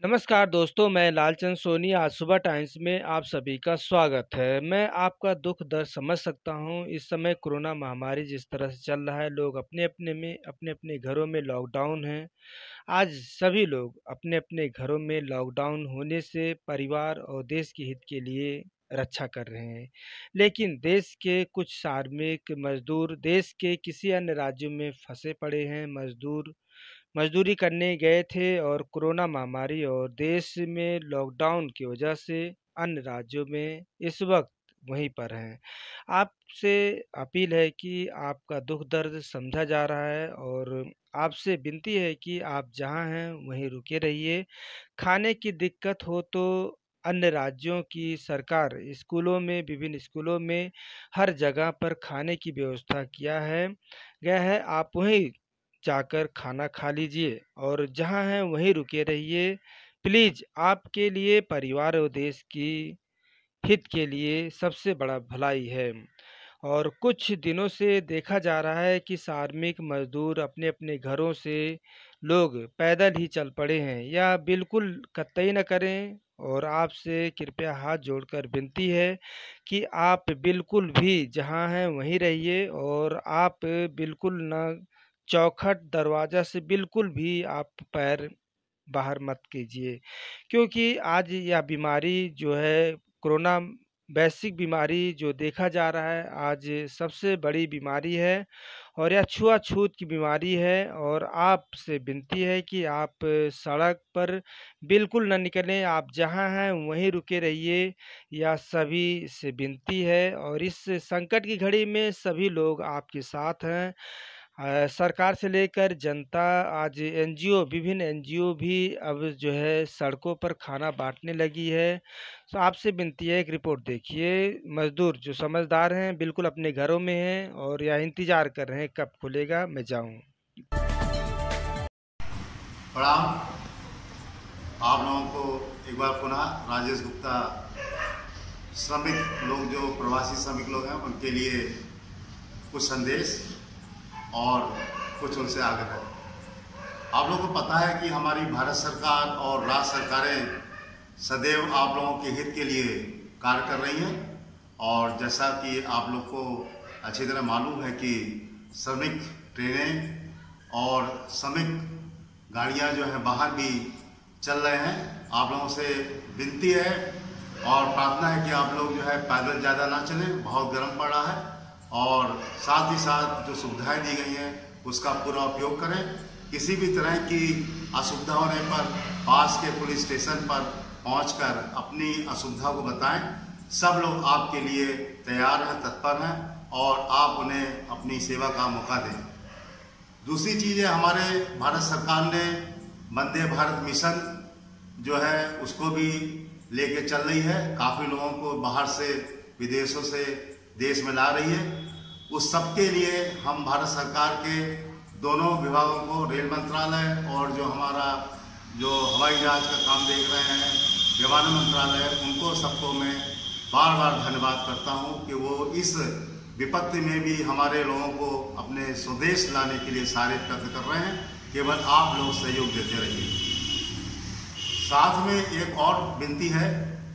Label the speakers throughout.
Speaker 1: नमस्कार दोस्तों, मैं लालचंद सोनी आज सुबह टाइम्स में आप सभी का स्वागत है। मैं आपका दुख दर्द समझ सकता हूँ। इस समय कोरोना महामारी जिस तरह से चल रहा है, लोग अपने-अपने घरों में लॉकडाउन हैं। आज सभी लोग अपने-अपने घरों में लॉकडाउन होने से परिवार और देश के हित के लिए रक्षा कर रहे हैं। लेकिन देश के कुछ श्रमिक मज़दूर देश के किसी अन्य राज्यों में फँसे पड़े हैं। मज़दूरी करने गए थे और कोरोना महामारी और देश में लॉकडाउन की वजह से अन्य राज्यों में इस वक़्त वहीं पर हैं। आपसे अपील है कि आपका दुःख दर्द समझा जा रहा है और आपसे विनती है कि आप जहाँ हैं वहीं रुके रहिए। खाने की दिक्कत हो तो अन्य राज्यों की सरकार विभिन्न स्कूलों में हर जगह पर खाने की व्यवस्था किया है गया है। आप वहीं जाकर खाना खा लीजिए और जहाँ हैं वहीं रुके रहिए। प्लीज़ आपके लिए परिवार और देश की हित के लिए सबसे बड़ा भलाई है। और कुछ दिनों से देखा जा रहा है कि श्रमिक मज़दूर अपने-अपने घरों से लोग पैदल ही चल पड़े हैं। यह बिल्कुल कतई न करें और आपसे कृपया हाथ जोड़कर विनती है कि आप बिल्कुल भी जहाँ हैं वहीं रहिए और आप बिल्कुल ना चौखट दरवाज़ा से बिल्कुल भी आप पैर बाहर मत कीजिए। क्योंकि आज यह बीमारी जो है कोरोना वैश्विक बीमारी जो देखा जा रहा है आज सबसे बड़ी बीमारी है और यह छुआ-छूत की बीमारी है और आपसे विनती है कि आप सड़क पर बिल्कुल ना निकलें, आप जहाँ हैं वहीं रुके रहिए। यह सभी से विनती है और इस संकट की घड़ी में सभी लोग आपके साथ हैं। सरकार से लेकर जनता आज विभिन्न एनजीओ भी अब जो है सड़कों पर खाना बाँटने लगी है। तो आपसे विनती है एक रिपोर्ट देखिए, मज़दूर जो समझदार हैं बिल्कुल अपने घरों में हैं और या इंतज़ार कर रहे हैं कब खुलेगा मैं जाऊँ।
Speaker 2: प्रणाम। आप लोगों को एक बार पुनः राजेश गुप्ता। श्रमिक लोग जो प्रवासी श्रमिक लोग हैं उनके लिए कुछ संदेश और कुछ उनसे आग्रह है। आप लोगों को पता है कि हमारी भारत सरकार और राज्य सरकारें सदैव आप लोगों के हित के लिए कार्य कर रही हैं और जैसा कि आप लोग को अच्छी तरह मालूम है कि श्रमिक ट्रेनें और श्रमिक गाड़ियां जो है बाहर भी चल रहे हैं। आप लोगों से विनती है और प्रार्थना है कि आप लोग जो है पैदल ज़्यादा ना चलें, बहुत गर्म पड़ रहा है और साथ ही साथ जो सुविधाएं दी गई हैं उसका पूरा उपयोग करें। किसी भी तरह की असुविधा होने पर पास के पुलिस स्टेशन पर पहुंचकर अपनी असुविधा को बताएं। सब लोग आपके लिए तैयार हैं, तत्पर हैं और आप उन्हें अपनी सेवा का मौका दें। दूसरी चीज़ है, हमारे भारत सरकार ने वंदे भारत मिशन जो है उसको भी लेके चल रही है। काफ़ी लोगों को बाहर से विदेशों से देश में ला रही है। उस सब के लिए हम भारत सरकार के दोनों विभागों को, रेल मंत्रालय और जो हमारा जो हवाई जहाज का काम देख रहे हैं विमानन मंत्रालय, उनको सबको मैं बार बार धन्यवाद करता हूं कि वो इस विपत्ति में भी हमारे लोगों को अपने स्वदेश लाने के लिए सारे प्रयत्न कर रहे हैं। केवल आप लोग सहयोग देते रहिए। साथ में एक और विनती है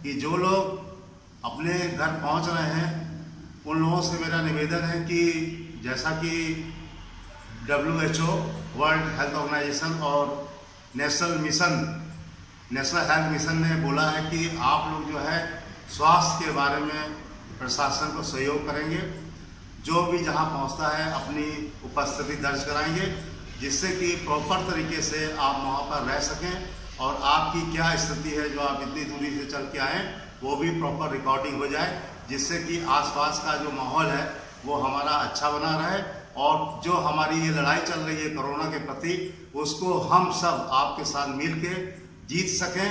Speaker 2: कि जो लोग अपने घर पहुंच रहे हैं उन लोगों से मेरा निवेदन है कि जैसा कि WHO वर्ल्ड हेल्थ ऑर्गेनाइजेशन और नेशनल हेल्थ मिशन ने बोला है कि आप लोग जो है स्वास्थ्य के बारे में प्रशासन को सहयोग करेंगे। जो भी जहां पहुंचता है अपनी उपस्थिति दर्ज कराएंगे जिससे कि प्रॉपर तरीके से आप वहां पर रह सकें और आपकी क्या स्थिति है, जो आप इतनी दूरी से चल के आए, वो भी प्रॉपर रिकॉर्डिंग हो जाए जिससे कि आसपास का जो माहौल है वो हमारा अच्छा बना रहे और जो हमारी ये लड़ाई चल रही है कोरोना के प्रति उसको हम सब आपके साथ मिल के जीत सकें।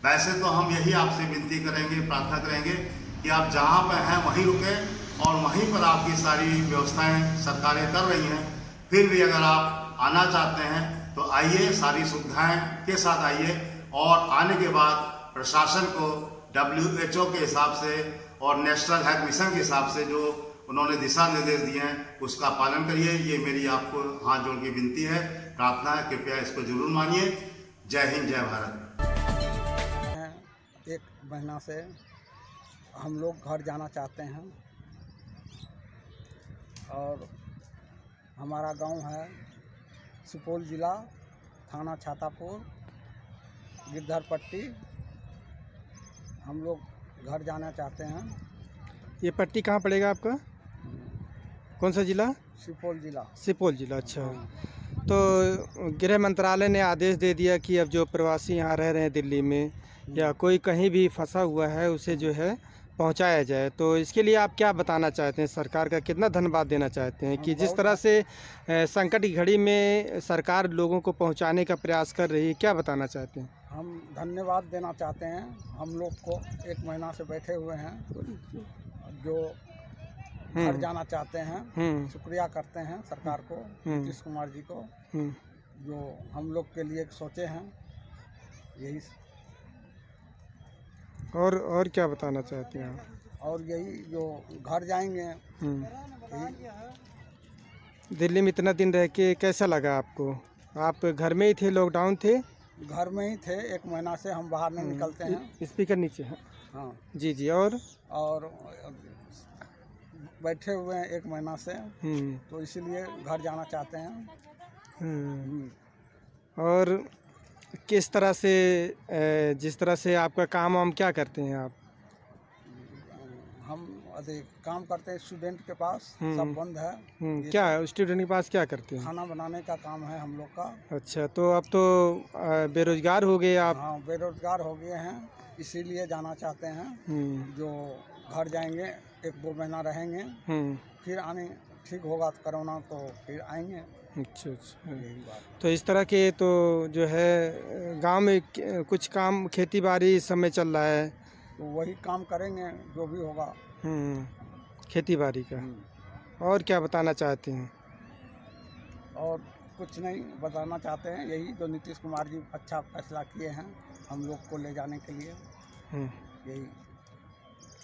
Speaker 2: वैसे तो हम यही आपसे विनती करेंगे, प्रार्थना करेंगे कि आप जहाँ पर हैं वहीं रुकें और वहीं पर आपकी सारी व्यवस्थाएं सरकारें कर रही हैं। फिर भी अगर आप आना चाहते हैं तो आइए, सारी सुविधाएं के साथ आइए और आने के बाद प्रशासन को WHO के हिसाब से और नेशनल हेल्थ मिशन के हिसाब से जो उन्होंने दिशा निर्देश दिए हैं उसका पालन करिए। ये मेरी आपको हाथ जोड़ के विनती है, प्रार्थना है, कृपया इसको जरूर मानिए। जय हिंद, जय भारत।
Speaker 3: एक महीना से हम लोग घर जाना चाहते हैं और हमारा गांव है सुपौल जिला, थाना छातापुर, गिरधरपट्टी। हम लोग घर जाना चाहते हैं।
Speaker 1: ये पट्टी कहाँ पड़ेगा आपका? कौन सा जिला?
Speaker 3: सुपौल जिला।
Speaker 1: सुपौल जिला, अच्छा।
Speaker 3: हाँ।
Speaker 1: तो गृह मंत्रालय ने आदेश दे दिया कि अब जो प्रवासी यहाँ रह रहे हैं दिल्ली में या कोई कहीं भी फंसा हुआ है उसे जो है पहुँचाया जाए, तो इसके लिए आप क्या बताना चाहते हैं? सरकार का कितना धन्यवाद देना चाहते हैं कि जिस तरह से संकट की घड़ी में सरकार लोगों को पहुँचाने का प्रयास कर रही है, क्या बताना चाहते हैं?
Speaker 3: हम धन्यवाद देना चाहते हैं। हम लोग को एक महीना से बैठे हुए हैं, जो घर जाना चाहते हैं। शुक्रिया करते हैं सरकार को, नीतीश कुमार जी को, जो हम लोग के लिए सोचे हैं। यही
Speaker 1: और क्या बताना चाहते हैं आप?
Speaker 3: और यही जो घर जाएंगे। यही
Speaker 1: दिल्ली में इतना दिन रह के कैसा लगा आपको? आप घर में ही थे, लॉकडाउन थे?
Speaker 3: घर में ही थे, एक महीना से हम बाहर नहीं निकलते हैं।
Speaker 1: स्पीकर नीचे है।
Speaker 3: हाँ
Speaker 1: जी जी। और
Speaker 3: बैठे हुए हैं एक महीना से, तो इसीलिए घर जाना चाहते हैं।
Speaker 1: और किस तरह से जिस तरह से आपका काम वाम क्या करते हैं आप?
Speaker 3: हम काम करते हैं स्टूडेंट के पास, सब बंद है।
Speaker 1: क्या स्टूडेंट के पास क्या करते हैं?
Speaker 3: खाना बनाने का काम है हम लोग का।
Speaker 1: अच्छा, तो अब तो बेरोजगार हो गए आप?
Speaker 3: हाँ, बेरोजगार हो गए हैं, इसीलिए जाना चाहते हैं। जो घर जाएंगे, 1-2 महीना रहेंगे, फिर आने ठीक होगा कोरोना तो फिर आएंगे।
Speaker 1: अच्छा अच्छा। तो इस तरह के तो जो है गांव में कुछ काम खेती बाड़ी इस समय चल रहा है,
Speaker 3: तो वही काम करेंगे जो भी होगा।
Speaker 1: खेती बाड़ी का। और क्या बताना चाहते हैं?
Speaker 3: और कुछ नहीं बताना चाहते हैं, यही जो नीतीश कुमार जी अच्छा फैसला किए हैं हम लोग को ले जाने के लिए। यही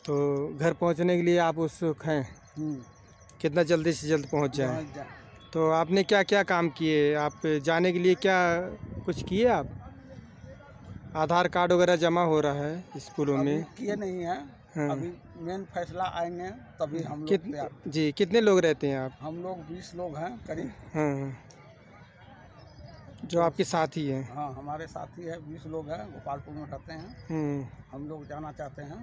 Speaker 1: तो घर पहुंचने के लिए आप उत्सुक हैं? कितना जल्दी से जल्द पहुंच जाए। तो आपने क्या क्या काम किए? आप जाने के लिए क्या कुछ किए? आप आधार कार्ड वगैरह जमा हो रहा है स्कूलों में?
Speaker 3: किए नहीं है। अभी मेन फैसला आएंगे तभी हम लोग
Speaker 1: जी। कितने लोग रहते हैं आप?
Speaker 3: हम लोग 20 लोग हैं करीब।
Speaker 1: जो आपके साथी हैं?
Speaker 3: हाँ, हमारे साथी है, 20 लोग हैं, गोपालपुर में रहते हैं। हम लोग जाना चाहते हैं।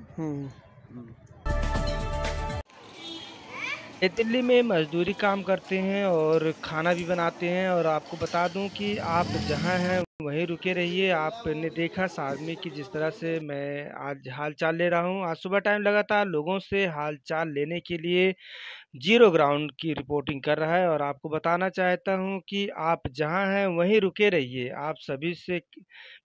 Speaker 1: ये दिल्ली में मजदूरी काम करते हैं और खाना भी बनाते हैं। और आपको बता दूं कि आप जहां हैं वहीं रुके रहिए। आपने देखा सारमी की जिस तरह से मैं आज हाल चाल ले रहा हूं। आज सुबह टाइम लगातार लोगों से हाल चाल लेने के लिए जीरो ग्राउंड की रिपोर्टिंग कर रहा है। और आपको बताना चाहता हूं कि आप जहां हैं वहीं रुके रहिए। आप सभी से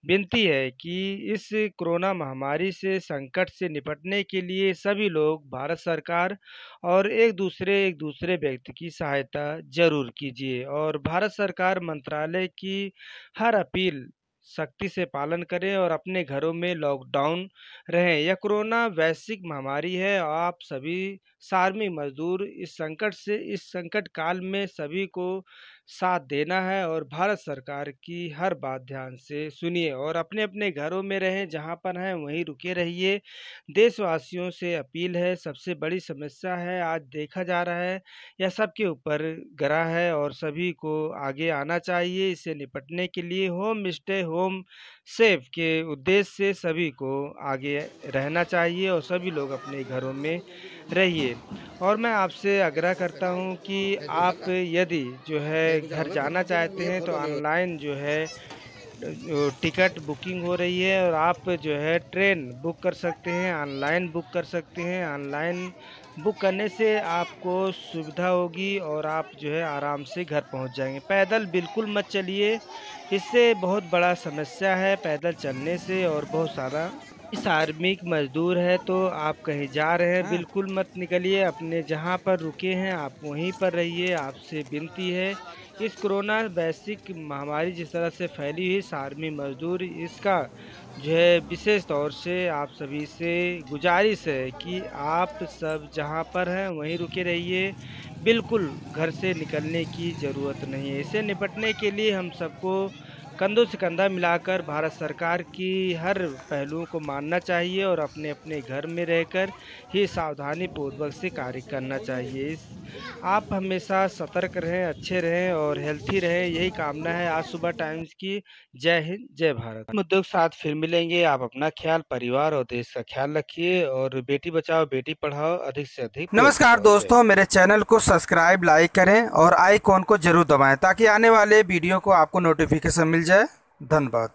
Speaker 1: विनती है कि इस कोरोना महामारी से संकट से निपटने के लिए सभी लोग भारत सरकार और एक दूसरे व्यक्ति की सहायता जरूर कीजिए। और भारत सरकार मंत्रालय की हर अपील सख्ती से पालन करें और अपने घरों में लॉकडाउन रहें। यह कोरोना वैश्विक महामारी है। आप सभी सार्मी मजदूर इस संकट काल में सभी को साथ देना है। और भारत सरकार की हर बात ध्यान से सुनिए और अपने अपने घरों में रहें, जहां पर हैं वहीं रुके रहिए। देशवासियों से अपील है, सबसे बड़ी समस्या है आज देखा जा रहा है यह सबके ऊपर गरा है और सभी को आगे आना चाहिए। इससे निपटने के लिए होम स्टे होम सेफ के उद्देश्य से सभी को आगे रहना चाहिए और सभी लोग अपने घरों में रहिए। और मैं आपसे आग्रह करता हूं कि आप यदि जो है घर जाना चाहते हैं तो ऑनलाइन जो है टिकट बुकिंग हो रही है और आप जो है ट्रेन बुक कर सकते हैं, ऑनलाइन बुक कर सकते हैं। ऑनलाइन बुक करने से आपको सुविधा होगी और आप जो है आराम से घर पहुंच जाएंगे। पैदल बिल्कुल मत चलिए, इससे बहुत बड़ा समस्या है पैदल चलने से। और बहुत सारा कार्मिक मजदूर है, तो आप कहीं जा रहे हैं बिल्कुल मत निकलिए, अपने जहां पर रुके हैं आप वहीं पर रहिए। आपसे विनती है, इस कोरोना वैश्विक महामारी जिस तरह से फैली हुई सार्मी मजदूर, इसका जो है विशेष तौर से आप सभी से गुजारिश है कि आप सब जहां पर हैं वहीं रुके रहिए, बिल्कुल घर से निकलने की ज़रूरत नहीं है। इससे निपटने के लिए हम सबको कंधों से कंधा मिलाकर भारत सरकार की हर पहलुओं को मानना चाहिए और अपने अपने घर में रहकर ही सावधानी पूर्वक से कार्य करना चाहिए। आप हमेशा सतर्क रहें, अच्छे रहें और हेल्थी रहें, यही कामना है आज सुबह टाइम्स की। जय हिंद, जय भारत। मुद्दों के साथ फिर मिलेंगे। आप अपना ख्याल, परिवार और देश का ख्याल रखिए और बेटी बचाओ बेटी पढ़ाओ अधिक से अधिक।
Speaker 4: नमस्कार दोस्तों, मेरे चैनल को सब्सक्राइब, लाइक करें और आइकॉन को जरूर दबाएं ताकि आने वाले वीडियो को आपको नोटिफिकेशन मिल जाए। धन्यवाद।